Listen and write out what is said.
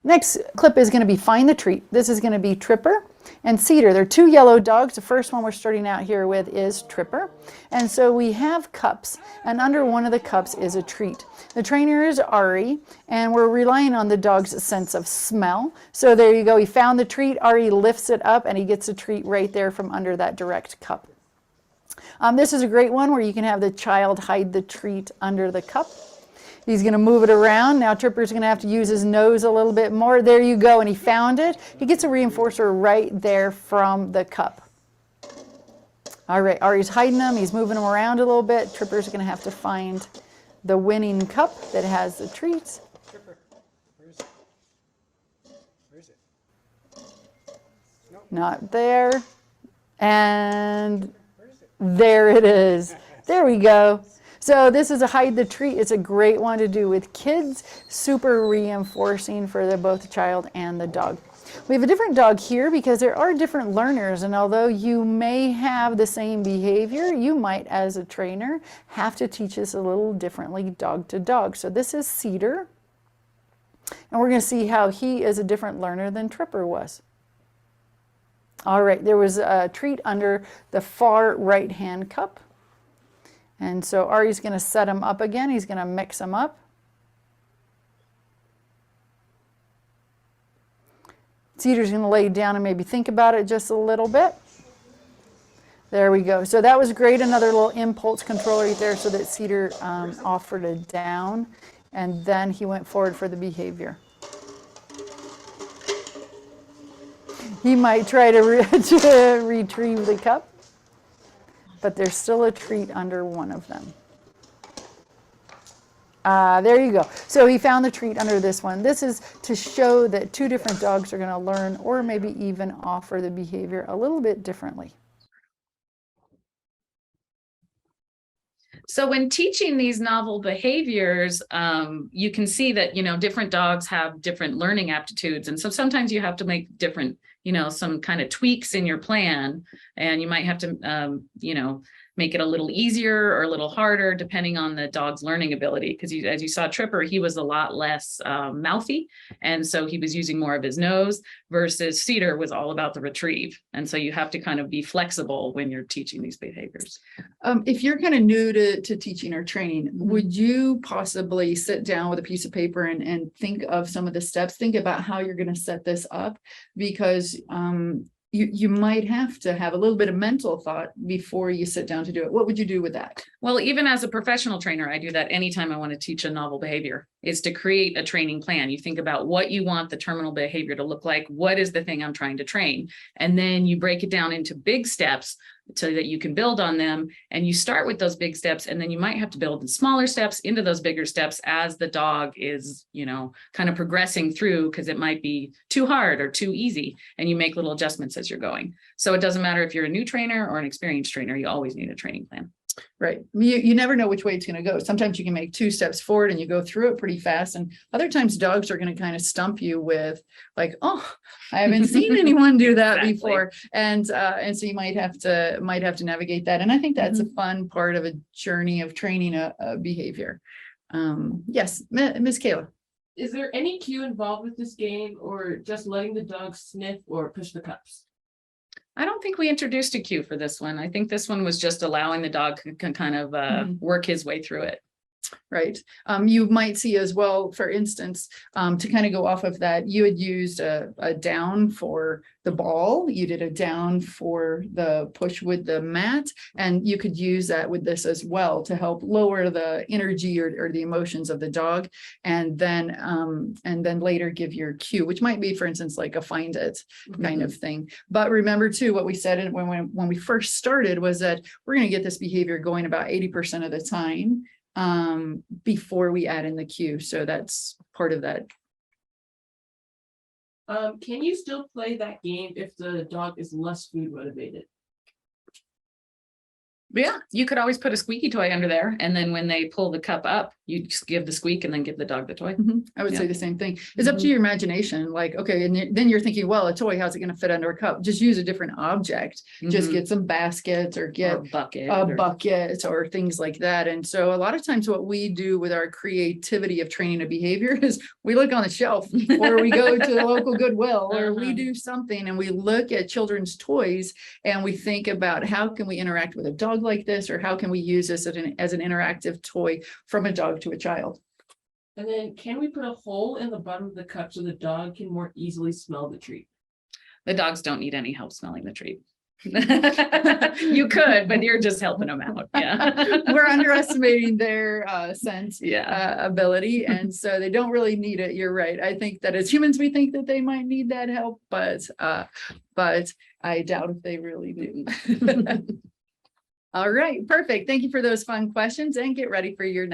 Next clip is going to be Find the Treat. This is going to be Tripper and Cedar. They're two yellow dogs. The first one we're starting out here with is Tripper. And so we have cups, and under one of the cups is a treat. The trainer is Ari, and we're relying on the dog's sense of smell. So there you go. He found the treat. Ari lifts it up, and he gets a treat right there from under that direct cup. This is a great one where you can have the child hide the treat under the cup. He's going to move it around. Now Tripper's going to have to use his nose a little bit more. There you go, and he found it. He gets a reinforcer right there from the cup. All right, Ari's hiding them. He's moving them around a little bit. Tripper's going to have to find the winning cup that has the treats. Tripper, where is it? Where is it? Nope. Not there. And there it is. There we go. So this is a hide the treat. It's a great one to do with kids. Super reinforcing for both the child and the dog. We have a different dog here because there are different learners, and although you may have the same behavior, you might, as a trainer, have to teach this a little differently dog to dog. So this is Cedar, and we're going to see how he is a different learner than Tripper was. All right, there was a treat under the far right-hand cup. And so Ari's going to set them up again. He's going to mix them up. Cedar's going to lay down and maybe think about it just a little bit. There we go. So that was great. Another little impulse control right there so that Cedar offered a down. And then he went forward for the behavior. He might try to retrieve the cup, but there's still a treat under one of them. There you go. So he found the treat under this one. This is to show that two different dogs are going to learn or maybe even offer the behavior a little bit differently. So when teaching these novel behaviors, you can see that, different dogs have different learning aptitudes. And so sometimes you have to make different, some kind of tweaks in your plan, and you might have to, make it a little easier or a little harder depending on the dog's learning ability. Because as you saw Tripper, he was a lot less mouthy. And so he was using more of his nose, versus Cedar was all about the retrieve. And so you have to kind of be flexible when you're teaching these behaviors. If you're kind of new to teaching or training, would you possibly sit down with a piece of paper and think of some of the steps, think about how you're going to set this up? Because you might have to have a little bit of mental thought before you sit down to do it. What would you do with that? Well, even as a professional trainer, I do that anytime I want to teach a novel behavior, is to create a training plan. You think about what you want the terminal behavior to look like. What is the thing I'm trying to train? And then you break it down into big steps so that you can build on them. And you start with those big steps, and then you might have to build in smaller steps into those bigger steps as the dog is, kind of progressing through, because it might be too hard or too easy. And you make little adjustments as you're going. So it doesn't matter if you're a new trainer or an experienced trainer, you always need a training plan. Right. You never know which way it's going to go. Sometimes you can make 2 steps forward and you go through it pretty fast. And other times dogs are going to kind of stump you with like, oh, I haven't seen anyone do that Exactly. before. And so you might have to navigate that. And I think that's a fun part of a journey of training a behavior. Yes, Miss Kayla. Is there any cue involved with this game, or just letting the dog sniff or push the cups? I don't think we introduced a cue for this one. I think this one was just allowing the dog to kind of work his way through it. Right. You might see as well, for instance, to kind of go off of that, you had used a down for the ball. You did a down for the push with the mat, and you could use that with this as well to help lower the energy or the emotions of the dog. And then later give your cue, which might be, for instance, like a find it kind of thing. But remember too, what we said when we first started was that we're going to get this behavior going about 80% of the time before we add in the cue. So that's part of that. Can you still play that game if the dog is less food motivated? Yeah, you could always put a squeaky toy under there, and then when they pull the cup up, you just give the squeak and then give the dog the toy. I would say Yeah. the same thing. It's up to your imagination. Like, okay, and then you're thinking, well, a toy, how's it going to fit under a cup? Just use a different object. Just Mhm. get some baskets or get Or a bucket. a or- bucket or things like that. And so a lot of times what we do with our creativity of training a behavior is we look on the shelf or we go to the local Goodwill or we Uh-huh. do something and we look at children's toys and we think about how can we interact with a dog like this, or how can we use this as an interactive toy from a dog to a child. And then can we put a hole in the bottom of the cup so the dog can more easily smell the treat? The dogs don't need any help smelling the treat. You could, but you're just helping them out. Yeah. We're underestimating their sense Yeah. ability, and so they don't really need it. You're right. I think that as humans, we think that they might need that help, but I doubt if they really do. All right, perfect. Thank you for those fun questions, and get ready for your